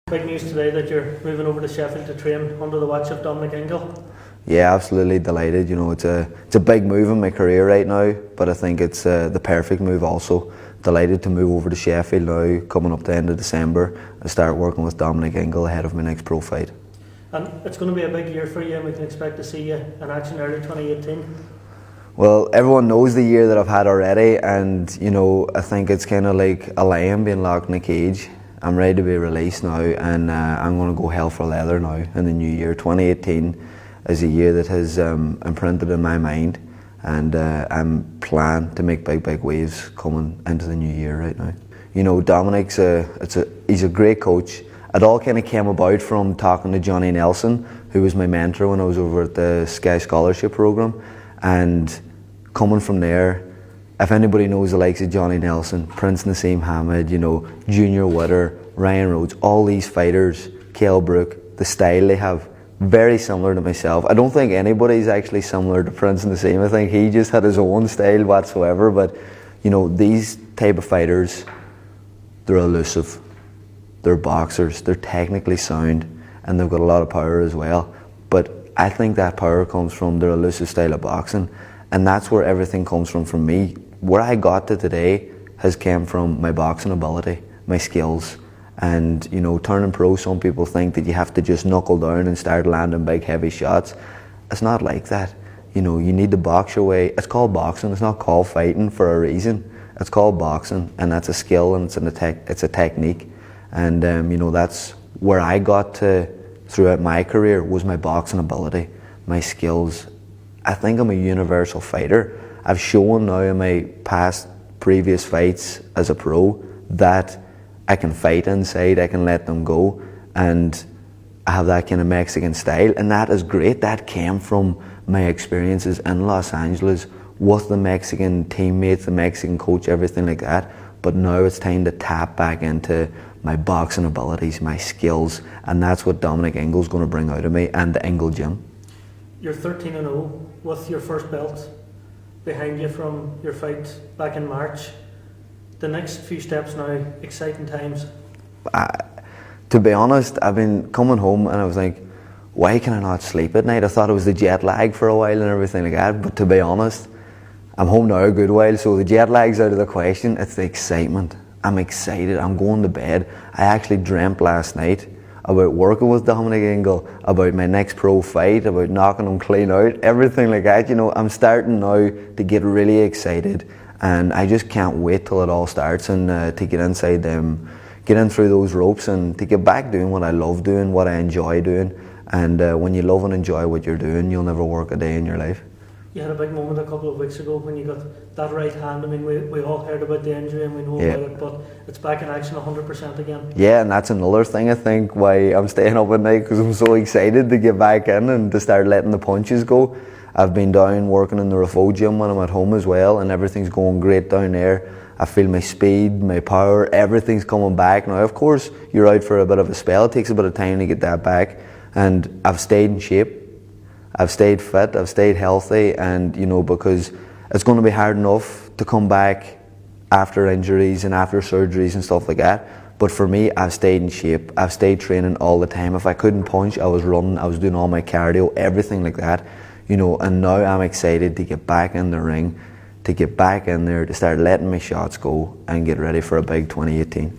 Big news today that you're moving over to Sheffield to train under the watch of Dominic Ingle. Yeah, absolutely delighted. You know, it's a big move in my career right now, but I think it's the perfect move also. Delighted to move over to Sheffield now, coming up to the end of December, and start working with Dominic Ingle ahead of my next pro fight. And it's going to be a big year for you, and we can expect to see you in action early 2018. Well, everyone knows the year that I've had already, and you know, I think it's kind of like a lion being locked in a cage. I'm ready to be released now, and I'm going to go hell for leather now in the new year. 2018 is a year that has imprinted in my mind, and I'm planning to make big waves coming into the new year right now. You know, Dominic's he's a great coach. It all kind of came about from talking to Johnny Nelson, who was my mentor when I was over at the Sky Scholarship Programme, and coming from there, if anybody knows the likes of Johnny Nelson, Prince Nassim Hamed, you know, Junior Witter, Ryan Rhodes, all these fighters, Kell Brook, the style they have, very similar to myself. I don't think anybody's actually similar to Prince Nassim. I think he just had his own style whatsoever, but you know, these type of fighters, they're elusive, they're boxers, they're technically sound, and they've got a lot of power as well. But I think that power comes from their elusive style of boxing, and that's where everything comes from me. Where I got to today has come from my boxing ability, my skills. And you know, turning pro, some people think that you have to just knuckle down and start landing big heavy shots. It's not like that. You know, you need to box your way. It's called boxing, it's not called fighting for a reason. It's called boxing, and that's a skill, and it's a technique. And you know, that's where I got to throughout my career, was my boxing ability, my skills. I think I'm a universal fighter. I've shown now in my previous fights as a pro that I can fight inside, I can let them go, and I have that kind of Mexican style, and that is great. That came from my experiences in Los Angeles with the Mexican teammates, the Mexican coach, everything like that. But now it's time to tap back into my boxing abilities, my skills, and that's what Dominic Ingle's going to bring out of me, and the Ingle Gym. You're 13-0 with your first belt behind you from your fight back in March. The next few steps now, exciting times. To be honest, I've been coming home and I was like, why can I not sleep at night? I thought it was the jet lag for a while and everything like that, but to be honest, I'm home now a good while, so the jet lag's out of the question. It's the excitement. I'm excited, I'm going to bed. I actually dreamt last night about working with Dominic Ingle, about my next pro fight, about knocking him clean out, everything like that. You know, I'm starting now to get really excited, and I just can't wait till it all starts, and to get inside them, get in through those ropes, and to get back doing what I love doing, what I enjoy doing. And when you love and enjoy what you're doing, you'll never work a day in your life. You had a big moment a couple of weeks ago when you got that right hand. I mean, we all heard about the injury and we know about it, but it's back in action 100% again. Yeah, and that's another thing I think why I'm staying up at night, because I'm so excited to get back in and to start letting the punches go. I've been down working in the Rafo gym when I'm at home as well, and everything's going great down there. I feel my speed, my power, everything's coming back. Now, of course, you're out for a bit of a spell. It takes a bit of time to get that back, and I've stayed in shape. I've stayed fit, I've stayed healthy, and you know, because it's going to be hard enough to come back after injuries and after surgeries and stuff like that. But for me, I've stayed in shape, I've stayed training all the time. If I couldn't punch, I was running, I was doing all my cardio, everything like that. You know, and now I'm excited to get back in the ring, to get back in there, to start letting my shots go and get ready for a big 2018.